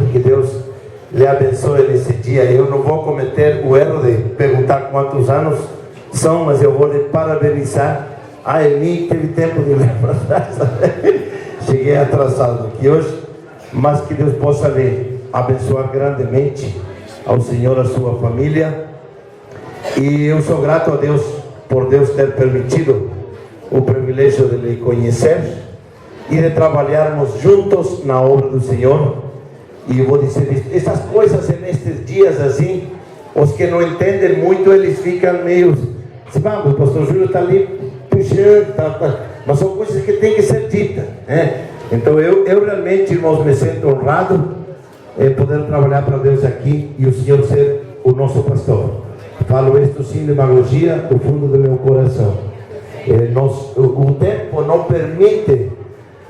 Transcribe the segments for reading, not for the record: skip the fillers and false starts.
que Deus lhe abençoe nesse dia. Eu não vou cometer o erro de perguntar quantos anos são, mas eu vou lhe parabenizar. Eu nem teve tempo de ler para trás. Cheguei atrasado aqui hoje, mas que Deus possa lhe abençoar grandemente, ao Senhor, a sua família. E eu sou grato a Deus por Deus ter permitido o privilégio de lhe conhecer e de trabalharmos juntos na obra do Senhor. E eu vou dizer isso, essas coisas nestes dias assim, os que não entendem muito, eles ficam meio assim, o pastor Júlio está ali puxando, mas são coisas que tem que ser ditas, né? Então eu realmente, irmãos, me sinto honrado em poder trabalhar para Deus aqui e o Senhor ser o nosso pastor. Falo isto sem demagogia, do fundo do meu coração. O tempo não permite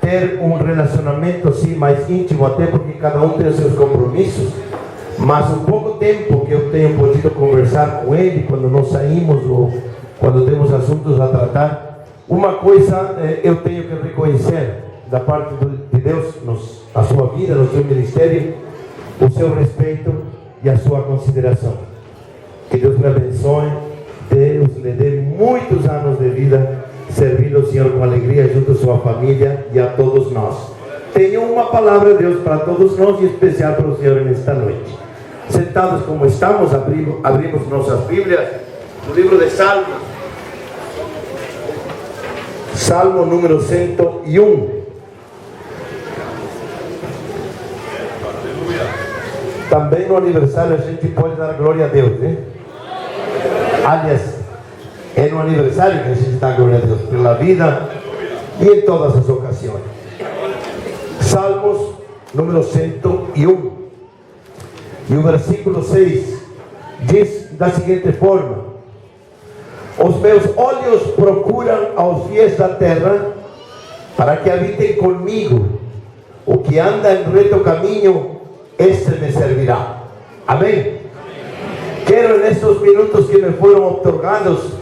ter um relacionamento assim mais íntimo, até porque cada um tem os seus compromissos, mas o pouco tempo que eu tenho podido conversar com ele, quando nós saímos ou quando temos assuntos a tratar, uma coisa eu tenho que reconhecer da parte de Deus, a sua vida, no seu ministério, o seu respeito e a sua consideração. Que Deus me abençoe, Deus lhe dê muitos anos de vida, servindo o Senhor com alegria junto à sua família e a todos nós. Tenho uma palavra de Deus para todos nós, e especial para o Senhor nesta noite. Sentados como estamos, abrimos nossas Bíblias no livro de Salmos, Salmo número 101. Também no aniversário a gente pode dar glória a Deus, né? Aliás, é no aniversário que a gente dá glória a Deus pela vida e em todas as ocasiões. Salmos número 101. E o versículo 6 diz da seguinte forma: os meus olhos procuram aos fiéis da terra, para que habitem comigo. O que anda em reto caminho, esse me servirá. Amém? Quero nestes minutos que me foram otorgados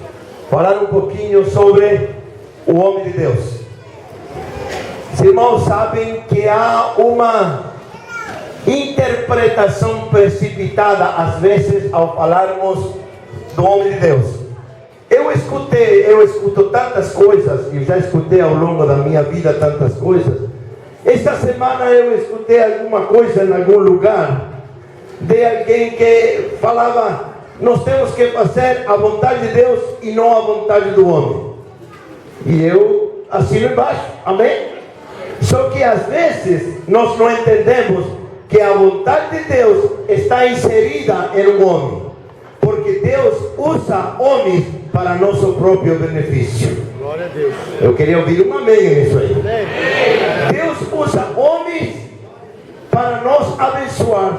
falar um pouquinho sobre o homem de Deus. Os irmãos sabem que há uma interpretação precipitada às vezes ao falarmos do homem de Deus. Eu escuto tantas coisas, e já escutei ao longo da minha vida tantas coisas. Esta semana eu escutei alguma coisa em algum lugar de alguém que falava: nós temos que fazer a vontade de Deus e não a vontade do homem. E eu assino embaixo, amém? Só que às vezes nós não entendemos que a vontade de Deus está inserida em um homem, porque Deus usa homens para nosso próprio benefício. Glória a Deus. Eu queria ouvir um amém nisso aí. Deus usa homens para nos abençoar.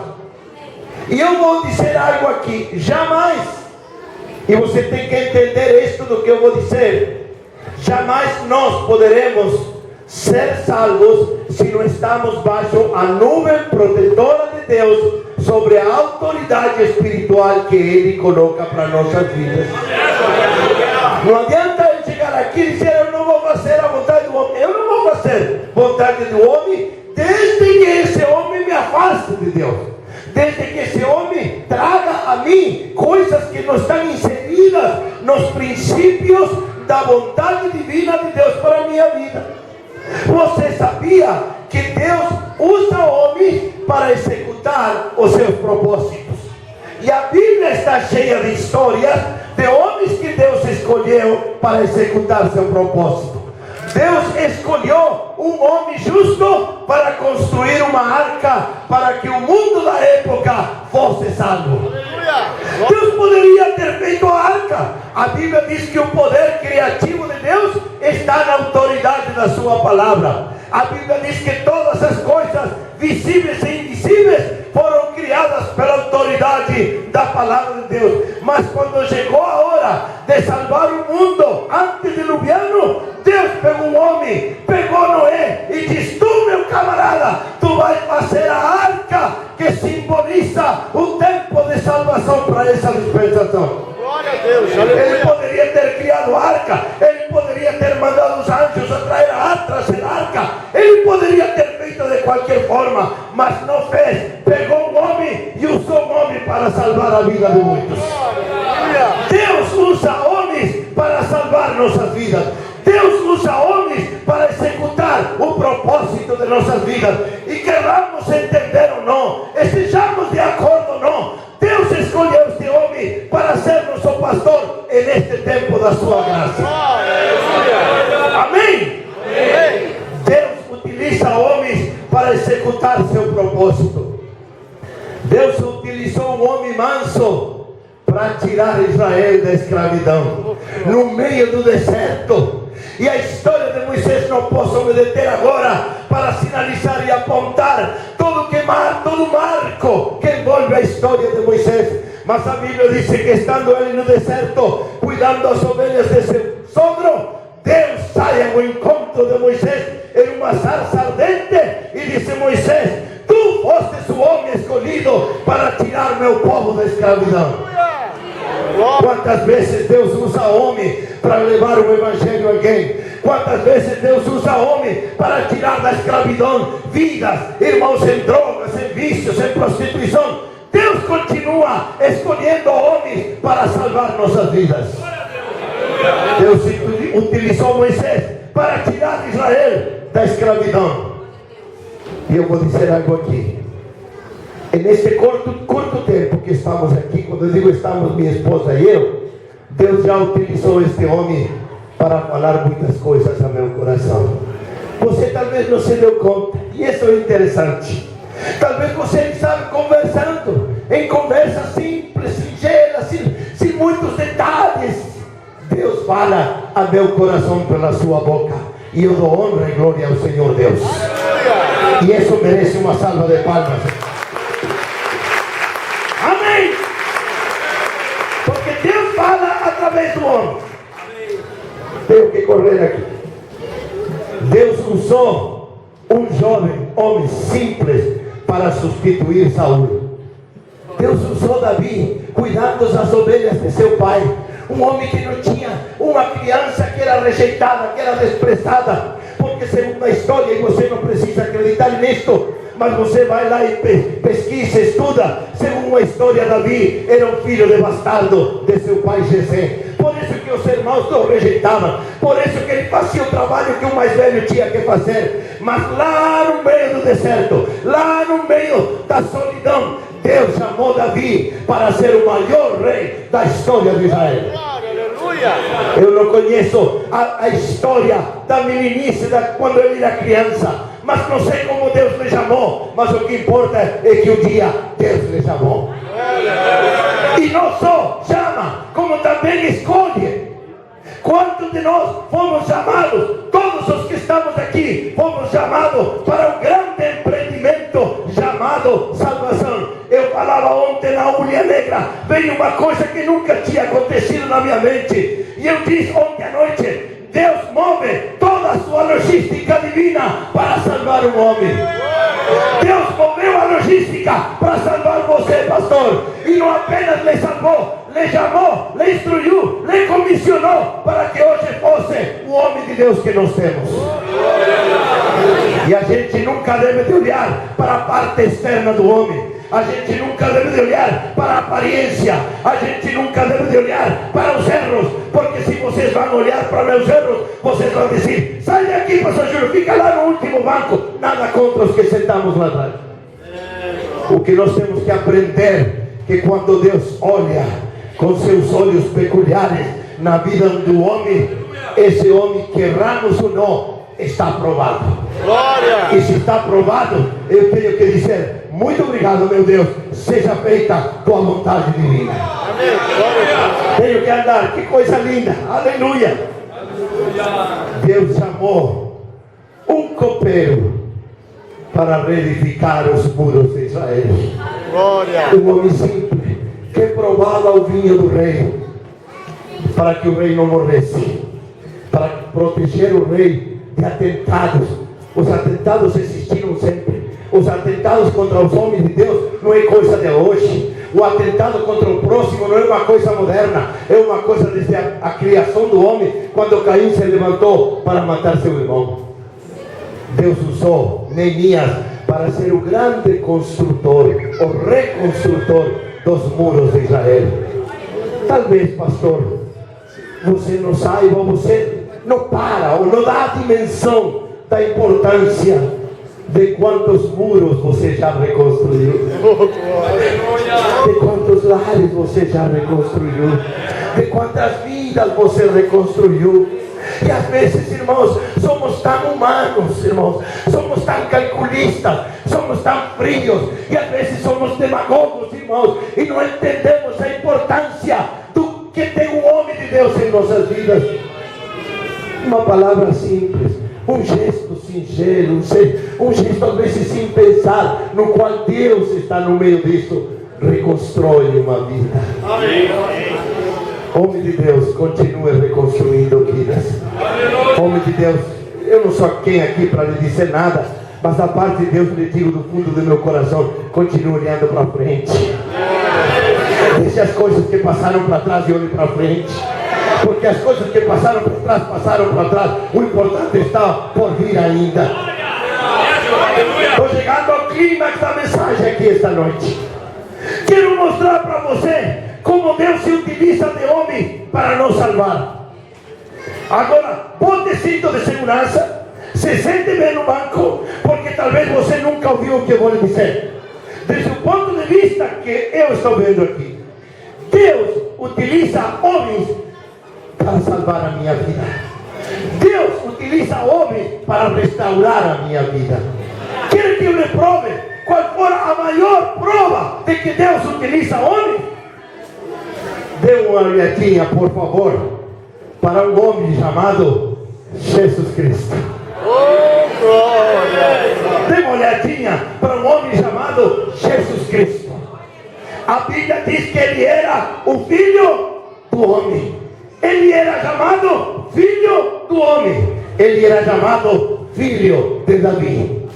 E eu vou dizer algo aqui: jamais, e você tem que entender isto do que eu vou dizer, jamais nós poderemos ser salvos se não estamos baixo a nuvem protetora de Deus, sobre a autoridade espiritual que Ele coloca para nossas vidas. Não adianta eu chegar aqui e dizer: eu não vou fazer a vontade do homem. Eu não vou fazer a vontade do homem, desde que esse homem me afaste de Deus, desde que esse homem traga a mim coisas que não estão inseridas nos princípios da vontade divina de Deus para a minha vida. Você sabia que Deus usa homens para executar os seus propósitos? E a Bíblia está cheia de histórias de homens que Deus escolheu para executar seu propósito. Deus escolheu um homem justo para construir uma arca, para que o mundo da época fosse salvo. Deus poderia ter feito a arca. A Bíblia diz que o poder criativo de Deus está na autoridade da sua palavra. A Bíblia diz que todas as coisas visíveis e invisíveis foram criadas pela autoridade da palavra de Deus. Mas quando chegou a hora de salvar o mundo antediluviano, Deus pegou um homem, pegou Noé e disse: tu, meu camarada, tu vais fazer a arca que simboliza o tempo de salvação para essa dispensação. Glória a Deus. Ele poderia ter criado a arca, ele poderia ter mandado os anjos a trazer a arca, ele poderia ter feito de qualquer forma, mas não fez. a vida de muitos. Deus usa homens para salvar nossas vidas. Deus usa homens para executar o propósito de nossas vidas. E queramos entender ou não, estejamos de acordo ou não, Deus escolheu este homem para ser nosso pastor neste tempo da sua graça. Amém? Deus utiliza homens para executar seu propósito. Deus utilizou um homem manso para tirar Israel da escravidão no meio do deserto. E a história de Moisés não posso me deter agora para sinalizar e apontar todo marco que envolve a história de Moisés. Mas a Bíblia diz que estando ele no deserto, cuidando as ovelhas de seu sogro, Deus sai ao encontro de Moisés em uma sarça ardente e disse: Moisés, tu fostes o homem escolhido para tirar meu povo da escravidão. Quantas vezes Deus usa homem para levar o evangelho a alguém? Quantas vezes Deus usa homem para tirar da escravidão vidas, irmãos, em drogas, em vícios, em prostituição? Deus continua escolhendo homens para salvar nossas vidas. Deus utilizou Moisés para tirar Israel da escravidão. E eu vou dizer algo aqui. Neste curto tempo que estamos aqui, quando eu digo estamos, minha esposa e eu, Deus já utilizou este homem para falar muitas coisas ao meu coração. Você talvez não se deu conta, e isso é interessante. Talvez você estava conversando, em conversa simples, singela, sem muitos detalhes. Deus fala ao meu coração pela sua boca, e eu dou honra e glória ao Senhor Deus. E isso merece uma salva de palmas. Amém? Porque Deus fala através do homem. Tenho que correr aqui. Deus usou um jovem homem simples para substituir Saul. Deus usou Davi cuidando das ovelhas de seu pai. Um homem que não tinha, uma criança que era rejeitada, que era desprezada. Porque segundo a história, e você não precisa acreditar nisto, mas você vai lá e pesquisa, estuda. Segundo a história, Davi era um filho de bastardo de seu pai Jessé. Por isso que os irmãos não rejeitavam. Por isso que ele fazia o trabalho que o mais velho tinha que fazer. Mas lá no meio do deserto, lá no meio da solidão, Deus chamou Davi para ser o maior rei da história de Israel. Eu não conheço a história da meninice quando ele era criança, mas não sei como Deus lhe chamou. Mas o que importa é que um dia Deus lhe chamou. E não só chama, como também escolhe. Quantos de nós fomos chamados? Todos os que estamos aqui fomos chamados para um grande empreendimento chamado salvação. Eu falava ontem na Unha Negra, veio uma coisa que nunca tinha acontecido na minha mente. E eu disse ontem à noite: Deus move toda a sua logística divina para salvar um homem. Deus moveu a logística para salvar você, pastor. E não apenas lhe salvou, lhe chamou, lhe instruiu, lhe comissionou para que hoje fosse o homem de Deus que nós temos. E a gente nunca deve de olhar para a parte externa do homem. A gente nunca deve de olhar para a aparência. A gente nunca deve de olhar para os erros. Porque se vocês vão olhar para meus erros, vocês vão dizer: sai daqui, pastor Júlio, fica lá no último banco. Nada contra os que sentamos lá atrás. O que nós temos que aprender, que quando Deus olha com seus olhos peculiares na vida do homem, esse homem, queramos ou não, está aprovado. Glória! E se está aprovado, eu tenho que dizer: muito obrigado, meu Deus, seja feita a tua vontade divina. Amém. Tenho que andar, que coisa linda, aleluia. Deus chamou um copeiro para reedificar os muros de Israel. Glória! Um homem simples que provava o vinho do rei, para que o rei não morresse, para proteger o rei de atentados. Os atentados existiram sempre. Os atentados contra os homens de Deus não é coisa de hoje. O atentado contra o próximo não é uma coisa moderna, é uma coisa desde a criação do homem, quando Caim se levantou para matar seu irmão. Deus usou Neemias para ser o grande construtor, o reconstrutor dos muros de Israel. Talvez, pastor, você não saiba, você não para ou não dá a dimensão da importância de quantos muros você já reconstruiu, de quantos lares você já reconstruiu, de quantas vidas você reconstruiu. E às vezes, irmãos, somos tão humanos, irmãos, somos tão calculistas, somos tão frios, e às vezes somos demagogos, irmãos, e não entendemos a importância do que tem o homem de Deus em nossas vidas. Uma palavra simples, um gesto singelo, um gesto às vezes sem pensar, no qual Deus está no meio disso, reconstrói uma vida. Amém. Homem de Deus, continue reconstruindo vidas. Homem de Deus, eu não sou quem aqui para lhe dizer nada, mas da parte de Deus lhe digo do fundo do meu coração, continue olhando para frente. Deixe as coisas que passaram para trás e olhe para frente. Porque as coisas que passaram para trás, o importante está por vir ainda. Estou chegando ao clímax da mensagem aqui esta noite. Quero mostrar para você como Deus se utiliza de homem para nos salvar. Agora, bote cinto de segurança, se sente bem no banco, porque talvez você nunca ouviu o que eu vou lhe dizer. Desde o ponto de vista que eu estou vendo aqui, Deus utiliza homens para salvar a minha vida. Deus utiliza homens para restaurar a minha vida. Quer que eu lhe prove qual for a maior prova de que Deus utiliza homens? Dê uma olhadinha, por favor, para um homem chamado Jesus Cristo. Dê uma olhadinha para um homem chamado Jesus Cristo. A Bíblia diz que ele era o filho do homem. Ele era chamado filho do homem. Ele era chamado filho de Davi.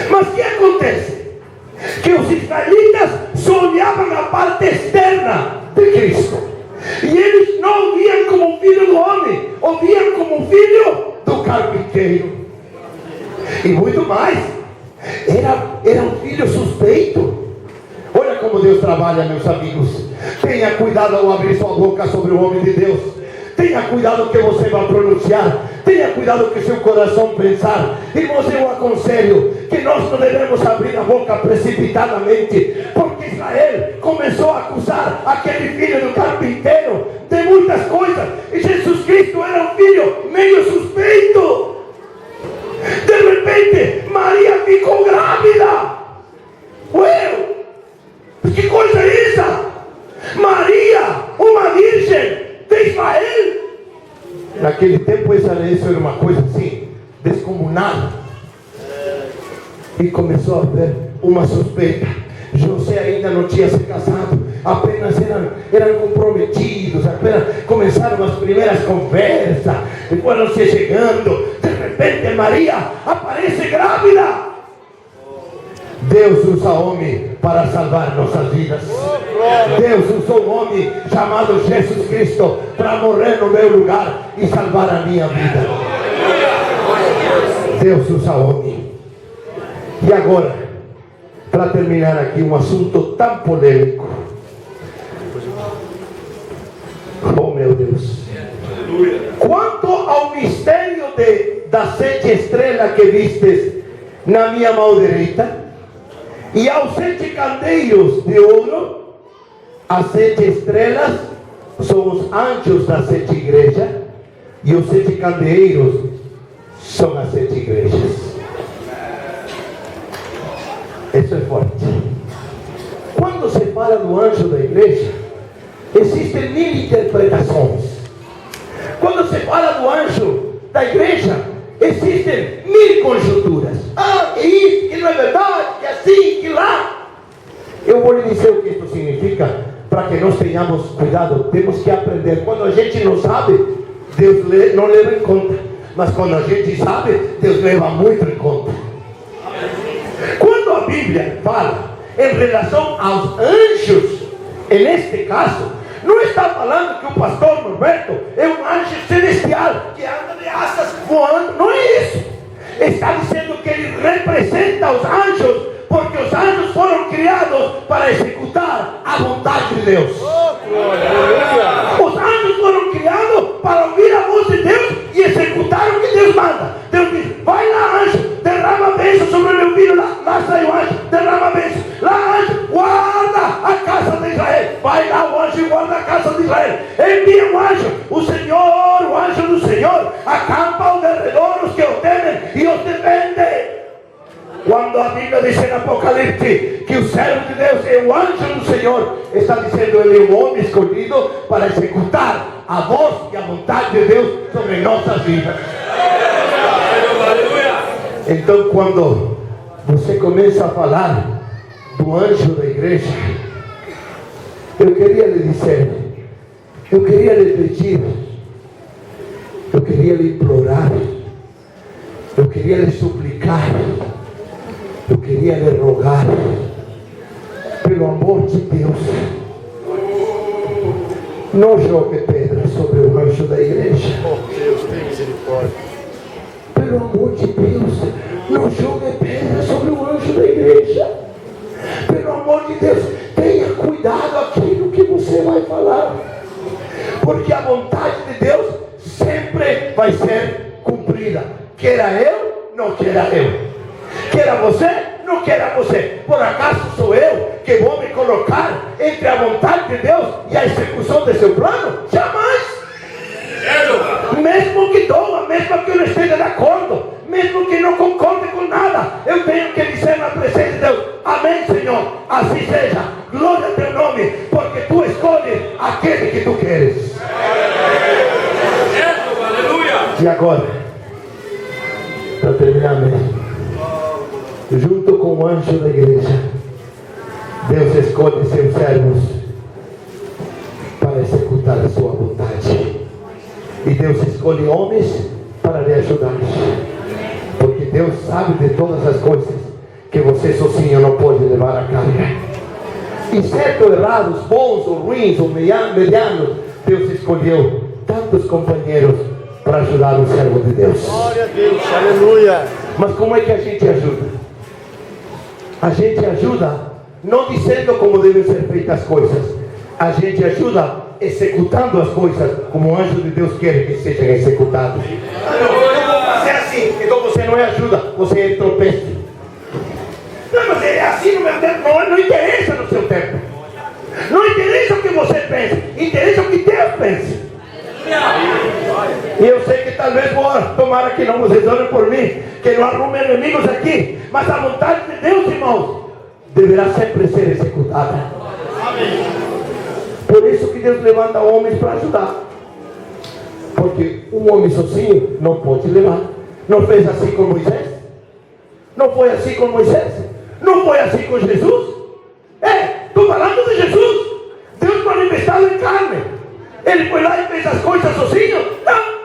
Mas o que acontece? Que os israelitas só olhavam a parte externa de Cristo. E eles não o viam como filho do homem, o viam como filho do carpinteiro. E muito mais, era um filho suspeito. Olha como Deus trabalha, meus amigos. Tenha cuidado ao abrir sua boca sobre o homem de Deus. Tenha cuidado o que você vai pronunciar. Tenha cuidado o que seu coração pensar. Irmãos, eu aconselho que nós não devemos abrir a boca precipitadamente, porque Israel começou a acusar aquele filho do carpinteiro de muitas coisas, e Jesus Cristo era um filho meio suspeito. De repente, Maria ficou grávida. Ué, que coisa é essa? Maria, uma virgem de Israel. Naquele tempo isso era uma coisa assim, descomunal. E começou a haver uma suspeita. José ainda não tinha se casado, apenas eram comprometidos, apenas começaram as primeiras conversas, e foram se chegando. De repente Maria aparece grávida. Deus usa homem para salvar nossas vidas. Deus usou um homem chamado Jesus Cristo para morrer no meu lugar e salvar a minha vida. Deus usa homem. E agora, para terminar aqui um assunto tão polêmico. Oh meu Deus. Quanto ao mistério das 7 estrelas que vistes na minha mão direita, e aos 7 candeeiros de ouro, as 7 estrelas são os anjos das 7 igrejas, e os 7 candeeiros são as 7 igrejas. Isso é forte. Quando se fala do anjo da igreja, existem 1000 interpretações. Quando se fala do anjo da igreja, existem 1000 conjunturas. Ah, que isso, que não é verdade, que assim, que lá. Eu vou lhe dizer o que isso significa, para que nós tenhamos cuidado. Temos que aprender. Quando a gente não sabe, Deus não leva em conta. Mas quando a gente sabe, Deus leva muito em conta. Quando a Bíblia fala em relação aos anjos, neste caso, não está falando que o pastor Norberto é um anjo celestial que anda de asas voando. Não é isso. Está dizendo que ele representa os anjos, porque os anjos foram criados para executar a de Deus. Os anjos foram criados para ouvir a voz de Deus e executar o que Deus manda. Deus diz: vai lá, anjo, derrama a bênção sobre o meu filho. Lá sai o anjo, derrama a bênção. Lá, anjo, guarda a casa de Israel. Vai lá o anjo e guarda a casa de Israel. Envia um anjo. O anjo do Senhor acampa ao derredor os que o temem e os defende. Quando a Bíblia diz em Apocalipse que o servo de Deus é o anjo do Senhor, está dizendo ele é um homem escolhido para executar a voz e a vontade de Deus sobre nossas vidas. Então, quando você começa a falar do anjo da igreja, eu queria lhe dizer, eu queria lhe pedir, eu queria lhe implorar, eu queria lhe suplicar, eu queria lhe rogar, pelo amor de Deus, não jogue pedra sobre o anjo da igreja. Oh Deus, tem misericórdia. Pelo amor de Deus, não jogue pedra sobre o anjo da igreja. Pelo amor de Deus, tenha cuidado aquilo que você vai falar, porque a vontade de Deus sempre vai ser cumprida, queira eu, não queira eu, queira você, não queira você. Por acaso sou eu que vou me colocar entre a vontade de Deus e a execução de seu plano? Jamais. Mesmo que doa, mesmo que eu não esteja de acordo, mesmo que não concorde com nada, eu tenho que dizer na presença de Deus: amém, Senhor, assim seja, glória ao teu nome, porque tu escolhes aquele que tu queres. E agora, para terminar mesmo, junto com o anjo da igreja, Deus escolhe seus servos para executar a sua vontade. E Deus escolhe homens para lhe ajudar, porque Deus sabe de todas as coisas que você sozinho não pode levar a cabo. E certo ou errados, bons ou ruins ou medianos, Deus escolheu tantos companheiros para ajudar o servo de Deus. Glória a Deus, aleluia. Mas como é que a gente ajuda? A gente ajuda não dizendo como devem ser feitas as coisas. A gente ajuda executando as coisas como o anjo de Deus quer que sejam executadas. Eu vou fazer assim. Então você não é ajuda, você é tropeço. Não, mas é assim no meu tempo. Não interessa no seu tempo. Não interessa o que você pensa, interessa o que Deus pensa. E eu sei que talvez tomara que não vocês orem por mim, que não arrumem inimigos aqui, mas a vontade de Deus, irmãos, deverá sempre ser executada. Por isso que Deus levanta homens para ajudar, porque um homem sozinho não pode levar. Não fez assim com Moisés? Não foi assim com Moisés? Não foi assim com Jesus? Estou falando de Jesus, Deus manifestado em carne. Ele foi lá e fez as coisas sozinho? Não.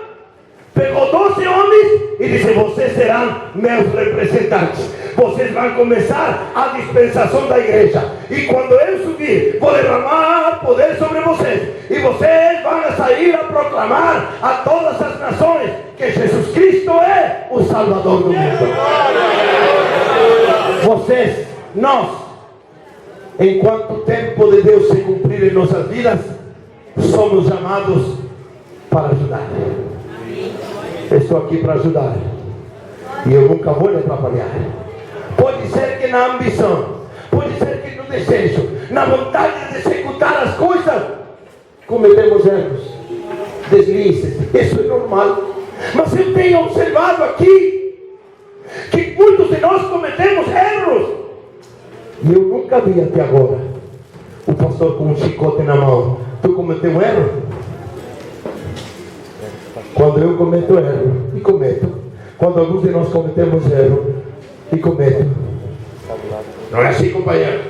Pegou 12 homens e disse: vocês serão meus representantes. Vocês vão começar a dispensação da igreja. E quando eu subir, vou derramar poder sobre vocês. E vocês vão sair a proclamar a todas as nações que Jesus Cristo é o Salvador do mundo. Vocês, nós, enquanto o tempo de Deus se cumprir em nossas vidas, somos chamados para ajudar. Eu estou aqui para ajudar, e eu nunca vou lhe atrapalhar. Pode ser que na ambição, pode ser que no desejo, na vontade de executar as coisas, cometemos erros, deslizes. Isso é normal. Mas eu tenho observado aqui que muitos de nós cometemos erros, e eu nunca vi até agora o pastor com um chicote na mão. Tu cometeu um erro? Quando eu cometo erro, e cometo, quando alguns de nós cometemos erro, e cometo, não é assim, companheiro?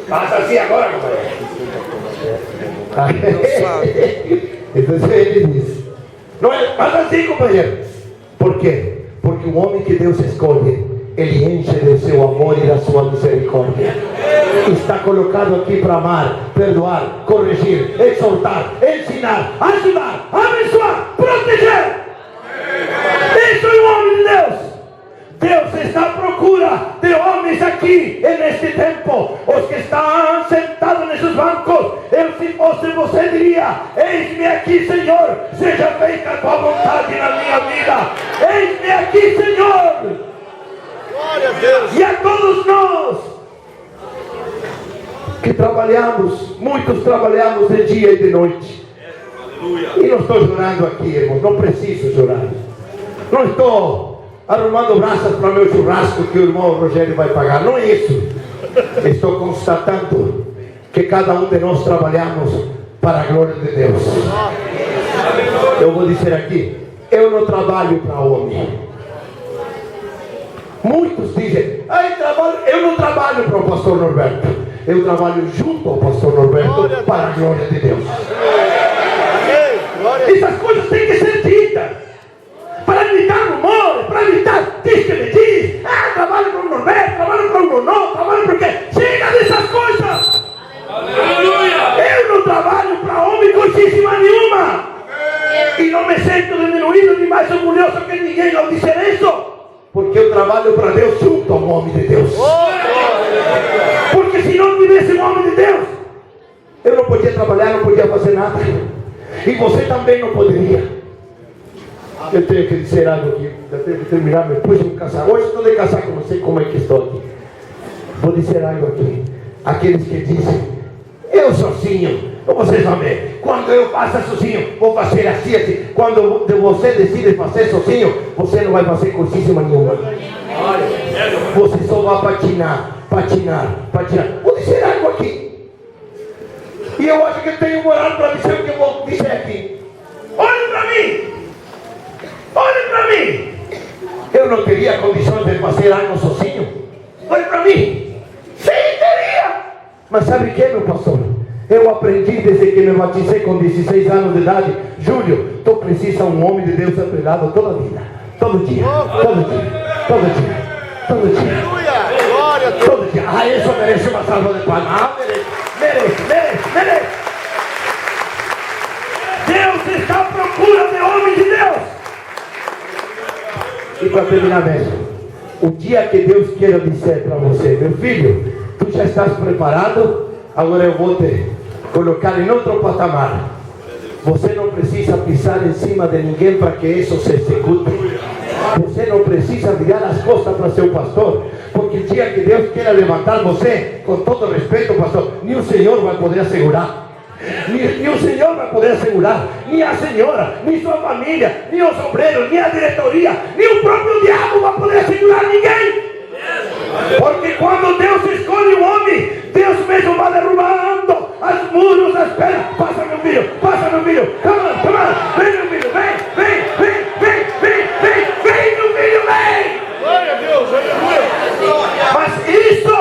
Faça assim agora, companheiro. Então ele diz: não é, faça assim, companheiro. Por quê? Porque o homem que Deus escolhe, ele enche de seu amor e da sua misericórdia. Está colocado aqui para amar, perdoar, corrigir, exortar, ensinar, ajudar, abençoar, proteger. Isso é o homem de Deus. Deus está à procura de homens aqui, neste tempo. Os que estão sentados nesses diga: eis-me aqui, Senhor, seja feita a tua vontade na minha vida. Eis-me aqui, Senhor. Glória a Deus. E a todos nós que trabalhamos, muitos trabalhamos de dia e de noite. E não estou chorando aqui, irmão, não preciso chorar. Não estou arrumando braças para meu churrasco que o irmão Rogério vai pagar, não é isso. Estou constatando que cada um de nós trabalhamos para a glória de Deus. Eu vou dizer aqui: eu não trabalho para homem. Muitos dizem: eu não trabalho para o pastor Norberto. Eu trabalho junto ao pastor Norberto para a glória de Deus. Essas coisas têm que ser ditas, para evitar rumores, para evitar diz que me diz: trabalho para o Norberto, trabalho para o Nonô, trabalho para quê? Chega dessas coisas. Aleluia. Eu não trabalho para homem coisíssima nenhuma. E não me sinto diminuído nem mais orgulhoso que ninguém ao dizer isso, porque eu trabalho para Deus junto ao homem de Deus. Porque se não tivesse o homem de Deus, eu não podia trabalhar, não podia fazer nada. E você também não poderia. Eu tenho que dizer algo aqui. Eu tenho que terminar. Me pus um casaco. Hoje estou de casaco, não sei como é que estou aqui. Vou dizer algo aqui. Aqueles que dizem: eu sozinho. Vocês vão ver. Quando eu faço sozinho, vou fazer assim, assim. Quando você decide fazer sozinho, você não vai fazer coisíssima nenhuma. Você só vai patinar. Vou dizer algo aqui. E eu acho que eu tenho moral para dizer o que eu vou dizer aqui. Olhe para mim. Olhe para mim. Eu não teria condições de fazer algo sozinho. Olhe para mim. Sim, teria. Mas sabe o que, meu pastor? Eu aprendi desde que me batizei com 16 anos de idade. Júlio, tu precisa um homem de Deus apelado toda a vida. Todo dia. Todo dia. Todo dia. Isso merece uma salva de palmas. Merece. Deus está à procura de homens de Deus. E para terminar mesmo, o dia que Deus queira dizer para você: meu filho, tu já estás preparado? Agora eu vou te colocar em outro patamar. Você não precisa pisar em cima de ninguém para que isso se execute. Você não precisa virar as costas para seu pastor, porque o dia que Deus queira levantar você, com todo respeito, pastor, nem o Senhor vai poder assegurar. Nem o Senhor vai poder assegurar, nem a senhora, nem sua família, nem os obreiros, nem a diretoria, nem o próprio diabo vai poder assegurar ninguém. Porque quando Deus escolhe um homem, Deus mesmo vai derrubando as muros, as pedras. Passa meu filho, come on, vem meu filho, vem meu filho, vem. Glória a Deus, aleluia. Mas isso,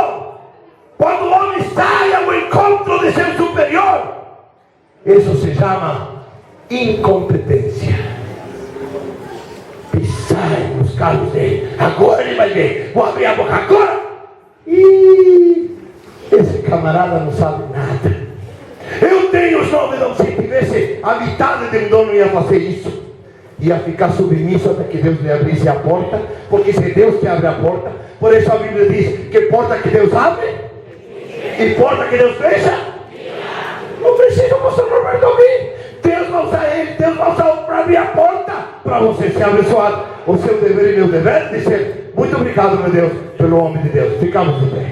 quando o homem sai ao encontro de seu superior, isso se chama incompetência. Pisar nos carros dele. Agora ele vai ver. Vou abrir a boca agora. E esse camarada não sabe nada. Eu tenho os nomes. Se tivesse a metade de um dono, ia fazer isso. Ia ficar submisso até que Deus lhe abrisse a porta. Porque se Deus te abre a porta, por isso a Bíblia diz que porta que Deus abre e porta que Deus fecha. Não precisa o pastor Norberto ouvir. Deus vai usar ele, Deus vai usar para abrir a porta para você ser abençoado. O seu dever e meu dever é dizer: muito obrigado, meu Deus, pelo homem de Deus. Ficamos de pé.